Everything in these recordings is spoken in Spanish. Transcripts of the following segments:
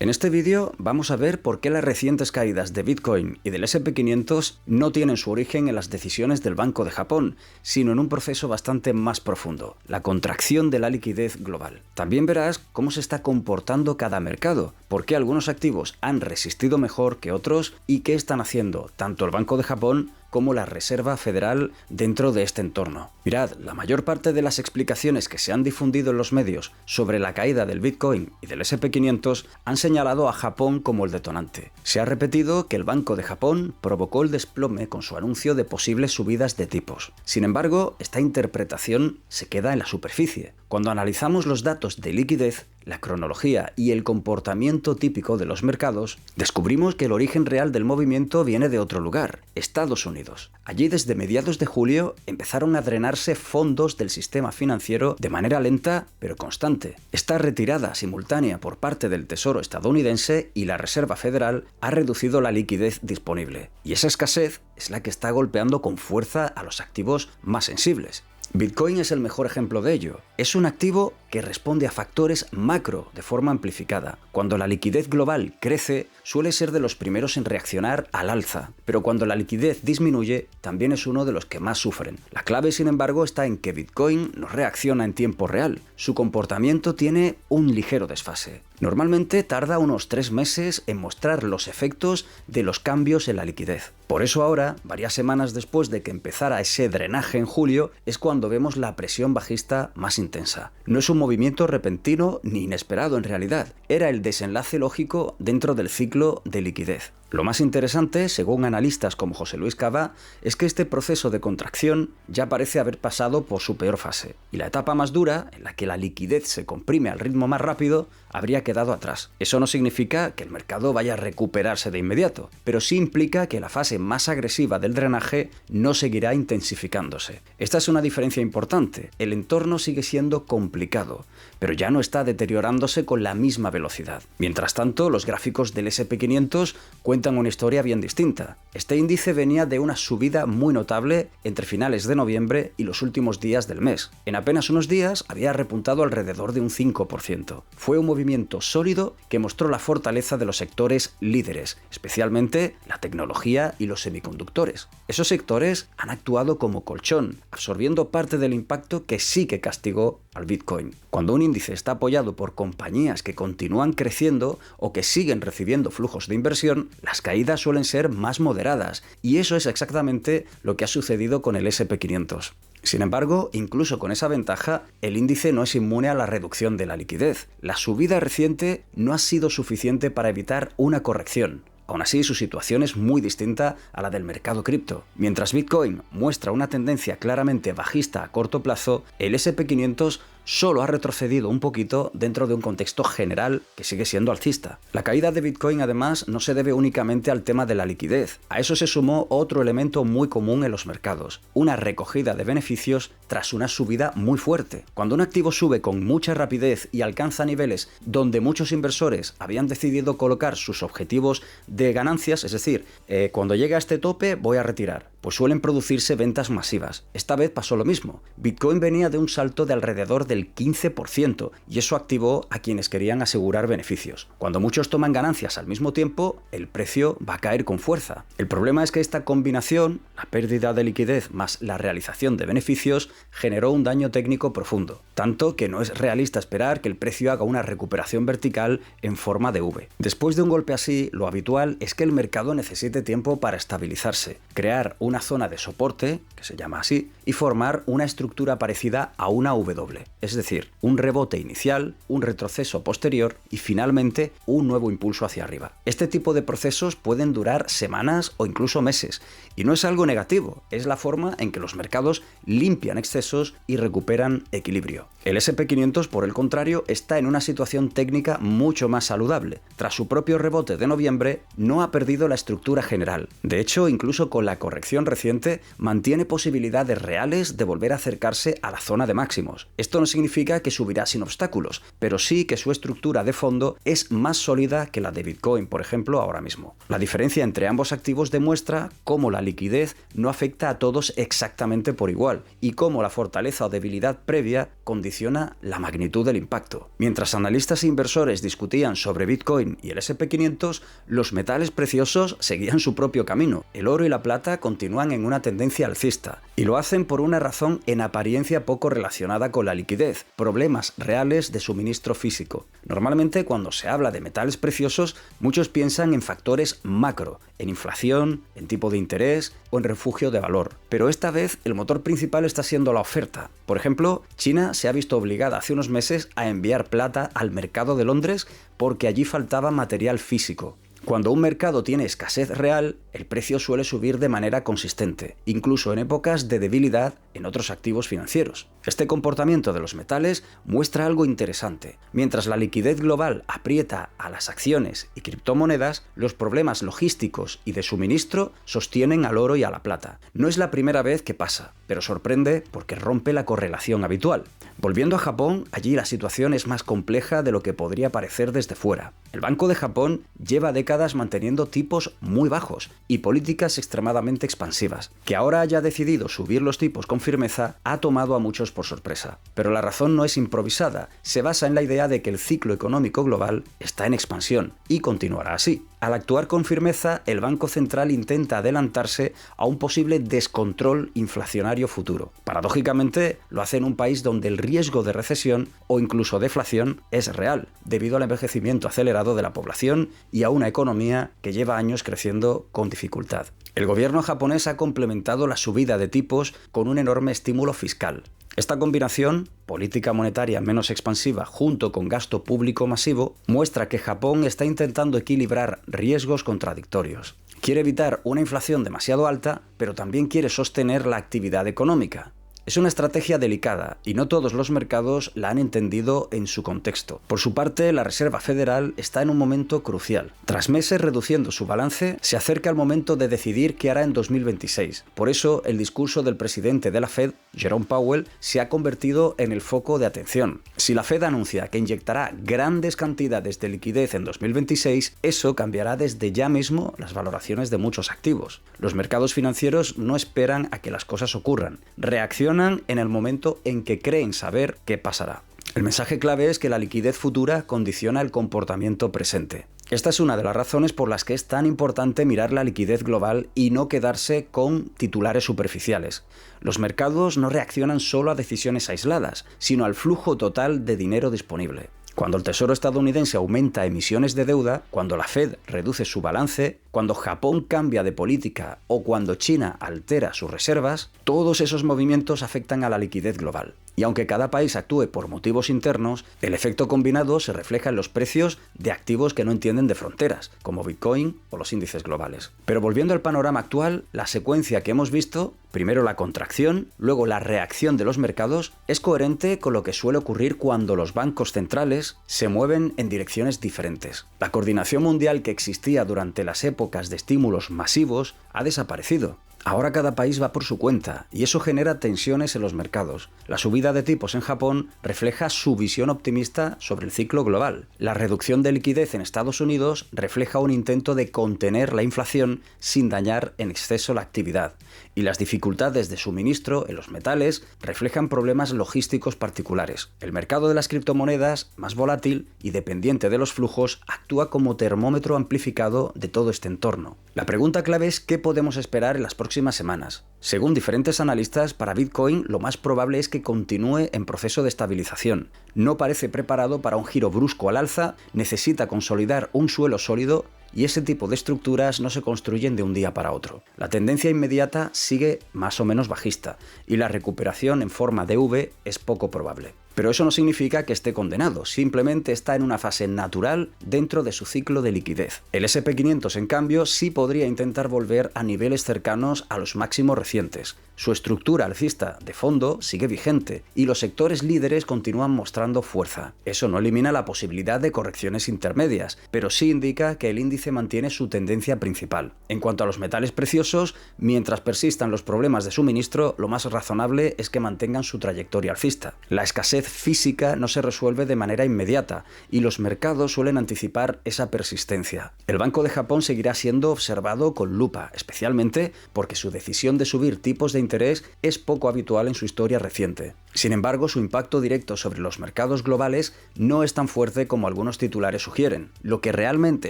En este vídeo vamos a ver por qué las recientes caídas de Bitcoin y del S&P 500 no tienen su origen en las decisiones del Banco de Japón, sino en un proceso bastante más profundo, la contracción de la liquidez global. También verás cómo se está comportando cada mercado, por qué algunos activos han resistido mejor que otros y qué están haciendo tanto el Banco de Japón como la Reserva Federal dentro de este entorno. Mirad, la mayor parte de las explicaciones que se han difundido en los medios sobre la caída del Bitcoin y del S&P 500 han señalado a Japón como el detonante. Se ha repetido que el Banco de Japón provocó el desplome con su anuncio de posibles subidas de tipos. Sin embargo, esta interpretación se queda en la superficie. Cuando analizamos los datos de liquidez, la cronología y el comportamiento típico de los mercados, descubrimos que el origen real del movimiento viene de otro lugar, Estados Unidos. Allí desde mediados de julio empezaron a drenarse fondos del sistema financiero de manera lenta pero constante. Esta retirada simultánea por parte del Tesoro estadounidense y la Reserva Federal ha reducido la liquidez disponible, y esa escasez es la que está golpeando con fuerza a los activos más sensibles. Bitcoin es el mejor ejemplo de ello. Es un activo que responde a factores macro de forma amplificada. Cuando la liquidez global crece, suele ser de los primeros en reaccionar al alza, pero cuando la liquidez disminuye, también es uno de los que más sufren. La clave, sin embargo, está en que Bitcoin no reacciona en tiempo real. Su comportamiento tiene un ligero desfase. Normalmente tarda unos 3 meses en mostrar los efectos de los cambios en la liquidez. Por eso ahora, varias semanas después de que empezara ese drenaje en julio, es cuando vemos la presión bajista más intensa. No es un movimiento repentino ni inesperado en realidad, era el desenlace lógico dentro del ciclo de liquidez. Lo más interesante, según analistas como José Luis Cava, es que este proceso de contracción ya parece haber pasado por su peor fase, y la etapa más dura, en la que la liquidez se comprime al ritmo más rápido, habría quedado atrás. Eso no significa que el mercado vaya a recuperarse de inmediato, pero sí implica que la fase más agresiva del drenaje no seguirá intensificándose. Esta es una diferencia importante. El entorno sigue siendo complicado, pero ya no está deteriorándose con la misma velocidad. Mientras tanto, los gráficos del S&P 500 cuentan una historia bien distinta. Este índice venía de una subida muy notable entre finales de noviembre y los últimos días del mes. En apenas unos días había repuntado alrededor de un 5%. Fue un movimiento sólido que mostró la fortaleza de los sectores líderes, especialmente la tecnología y los semiconductores. Esos sectores han actuado como colchón, absorbiendo parte del impacto que sí que castigó al Bitcoin. Cuando un índice está apoyado por compañías que continúan creciendo o que siguen recibiendo flujos de inversión, las caídas suelen ser más moderadas, y eso es exactamente lo que ha sucedido con el S&P 500. Sin embargo, incluso con esa ventaja, el índice no es inmune a la reducción de la liquidez. La subida reciente no ha sido suficiente para evitar una corrección. Aún así, su situación es muy distinta a la del mercado cripto. Mientras Bitcoin muestra una tendencia claramente bajista a corto plazo, el S&P 500 solo ha retrocedido un poquito dentro de un contexto general que sigue siendo alcista. La caída de Bitcoin, además, no se debe únicamente al tema de la liquidez. A eso se sumó otro elemento muy común en los mercados: una recogida de beneficios tras una subida muy fuerte. Cuando un activo sube con mucha rapidez y alcanza niveles donde muchos inversores habían decidido colocar sus objetivos de ganancias, es decir, cuando llega a este tope voy a retirar, pues suelen producirse ventas masivas. Esta vez pasó lo mismo. Bitcoin venía de un salto de alrededor del 15% y eso activó a quienes querían asegurar beneficios. Cuando muchos toman ganancias al mismo tiempo, el precio va a caer con fuerza. El problema es que esta combinación, la pérdida de liquidez más la realización de beneficios, generó un daño técnico profundo, tanto que no es realista esperar que el precio haga una recuperación vertical en forma de V. Después de un golpe así, lo habitual es que el mercado necesite tiempo para estabilizarse, crear una zona de soporte, que se llama así, y formar una estructura parecida a una W. Es decir, un rebote inicial, un retroceso posterior y finalmente un nuevo impulso hacia arriba. Este tipo de procesos pueden durar semanas o incluso meses, y no es algo negativo, es la forma en que los mercados limpian excesos y recuperan equilibrio. El S&P 500, por el contrario, está en una situación técnica mucho más saludable. Tras su propio rebote de noviembre, no ha perdido la estructura general. De hecho, incluso con la corrección reciente, mantiene posibilidades reales de volver a acercarse a la zona de máximos. Esto no significa que subirá sin obstáculos, pero sí que su estructura de fondo es más sólida que la de Bitcoin, por ejemplo, ahora mismo. La diferencia entre ambos activos demuestra cómo la liquidez no afecta a todos exactamente por igual y cómo la fortaleza o debilidad previa condiciona condiciona la magnitud del impacto. Mientras analistas e inversores discutían sobre Bitcoin y el S&P 500, los metales preciosos seguían su propio camino. El oro y la plata continúan en una tendencia alcista, y lo hacen por una razón en apariencia poco relacionada con la liquidez: problemas reales de suministro físico. Normalmente, cuando se habla de metales preciosos, muchos piensan en factores macro, en inflación, en tipo de interés o en refugio de valor. Pero esta vez el motor principal está siendo la oferta. Por ejemplo, China se ha visto obligada hace unos meses a enviar plata al mercado de Londres porque allí faltaba material físico. Cuando un mercado tiene escasez real, el precio suele subir de manera consistente, incluso en épocas de debilidad en otros activos financieros. Este comportamiento de los metales muestra algo interesante. Mientras la liquidez global aprieta a las acciones y criptomonedas, los problemas logísticos y de suministro sostienen al oro y a la plata. No es la primera vez que pasa, pero sorprende porque rompe la correlación habitual. Volviendo a Japón, allí la situación es más compleja de lo que podría parecer desde fuera. El Banco de Japón lleva décadas manteniendo tipos muy bajos y políticas extremadamente expansivas. Que ahora haya decidido subir los tipos con firmeza ha tomado a muchos por sorpresa. Pero la razón no es improvisada, se basa en la idea de que el ciclo económico global está en expansión y continuará así. Al actuar con firmeza, el Banco Central intenta adelantarse a un posible descontrol inflacionario futuro. Paradójicamente, lo hace en un país donde el riesgo de recesión o incluso deflación es real, debido al envejecimiento acelerado de la población y a una economía que lleva años creciendo con dificultad. El gobierno japonés ha complementado la subida de tipos con un enorme estímulo fiscal. Esta combinación, política monetaria menos expansiva junto con gasto público masivo, muestra que Japón está intentando equilibrar riesgos contradictorios. Quiere evitar una inflación demasiado alta, pero también quiere sostener la actividad económica. Es una estrategia delicada y no todos los mercados la han entendido en su contexto. Por su parte, la Reserva Federal está en un momento crucial. Tras meses reduciendo su balance, se acerca el momento de decidir qué hará en 2026. Por eso, el discurso del presidente de la Fed, Jerome Powell, se ha convertido en el foco de atención. Si la Fed anuncia que inyectará grandes cantidades de liquidez en 2026, eso cambiará desde ya mismo las valoraciones de muchos activos. Los mercados financieros no esperan a que las cosas ocurran, reaccionan en el momento en que creen saber qué pasará. El mensaje clave es que la liquidez futura condiciona el comportamiento presente. Esta es una de las razones por las que es tan importante mirar la liquidez global y no quedarse con titulares superficiales. Los mercados no reaccionan solo a decisiones aisladas, sino al flujo total de dinero disponible. Cuando el Tesoro estadounidense aumenta emisiones de deuda, cuando la Fed reduce su balance, cuando Japón cambia de política o cuando China altera sus reservas, todos esos movimientos afectan a la liquidez global. Y aunque cada país actúe por motivos internos, el efecto combinado se refleja en los precios de activos que no entienden de fronteras, como Bitcoin o los índices globales. Pero volviendo al panorama actual, la secuencia que hemos visto, primero la contracción, luego la reacción de los mercados, es coherente con lo que suele ocurrir cuando los bancos centrales se mueven en direcciones diferentes. La coordinación mundial que existía durante las épocas de estímulos masivos ha desaparecido. Ahora cada país va por su cuenta y eso genera tensiones en los mercados. La subida de tipos en Japón refleja su visión optimista sobre el ciclo global. La reducción de liquidez en Estados Unidos refleja un intento de contener la inflación sin dañar en exceso la actividad. Y las dificultades de suministro en los metales reflejan problemas logísticos particulares. El mercado de las criptomonedas, más volátil y dependiente de los flujos, actúa como termómetro amplificado de todo este entorno. La pregunta clave es ¿qué podemos esperar en las próximas semanas? Según diferentes analistas, para Bitcoin lo más probable es que continúe en proceso de estabilización. No parece preparado para un giro brusco al alza, necesita consolidar un suelo sólido y ese tipo de estructuras no se construyen de un día para otro. La tendencia inmediata sigue más o menos bajista y la recuperación en forma de V es poco probable. Pero eso no significa que esté condenado, simplemente está en una fase natural dentro de su ciclo de liquidez. El S&P 500, en cambio, sí podría intentar volver a niveles cercanos a los máximos recientes. Su estructura alcista de fondo sigue vigente y los sectores líderes continúan mostrando fuerza. Eso no elimina la posibilidad de correcciones intermedias, pero sí indica que el índice mantiene su tendencia principal. En cuanto a los metales preciosos, mientras persistan los problemas de suministro, lo más razonable es que mantengan su trayectoria alcista. La escasez física no se resuelve de manera inmediata y los mercados suelen anticipar esa persistencia. El Banco de Japón seguirá siendo observado con lupa, especialmente porque su decisión de subir tipos de interés es poco habitual en su historia reciente. Sin embargo, su impacto directo sobre los mercados globales no es tan fuerte como algunos titulares sugieren. Lo que realmente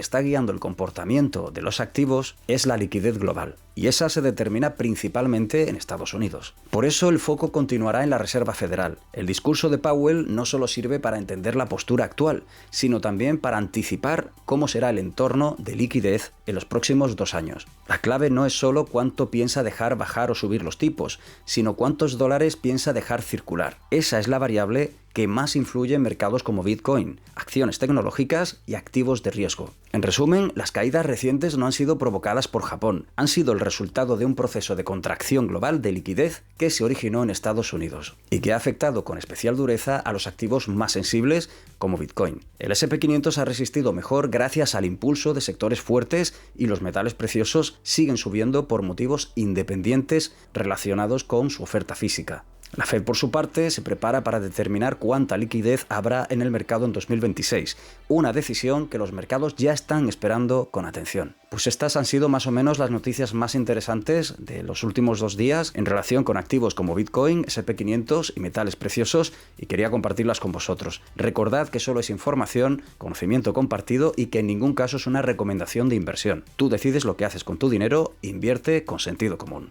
está guiando el comportamiento de los activos es la liquidez global, y esa se determina principalmente en Estados Unidos. Por eso el foco continuará en la Reserva Federal. El discurso de Powell no solo sirve para entender la postura actual, sino también para anticipar cómo será el entorno de liquidez en los próximos 2 años. La clave no es solo cuánto piensa dejar bajar o subir los tipos, sino cuántos dólares piensa dejar circular. Esa es la variable que más influye en mercados como Bitcoin, acciones tecnológicas y activos de riesgo. En resumen, las caídas recientes no han sido provocadas por Japón, han sido el resultado de un proceso de contracción global de liquidez que se originó en Estados Unidos y que ha afectado con especial dureza a los activos más sensibles como Bitcoin. El S&P 500 ha resistido mejor gracias al impulso de sectores fuertes y los metales preciosos siguen subiendo por motivos independientes relacionados con su oferta física. La Fed, por su parte, se prepara para determinar cuánta liquidez habrá en el mercado en 2026, una decisión que los mercados ya están esperando con atención. Pues estas han sido más o menos las noticias más interesantes de los últimos 2 días en relación con activos como Bitcoin, S&P 500 y metales preciosos, y quería compartirlas con vosotros. Recordad que solo es información, conocimiento compartido y que en ningún caso es una recomendación de inversión. Tú decides lo que haces con tu dinero, invierte con sentido común.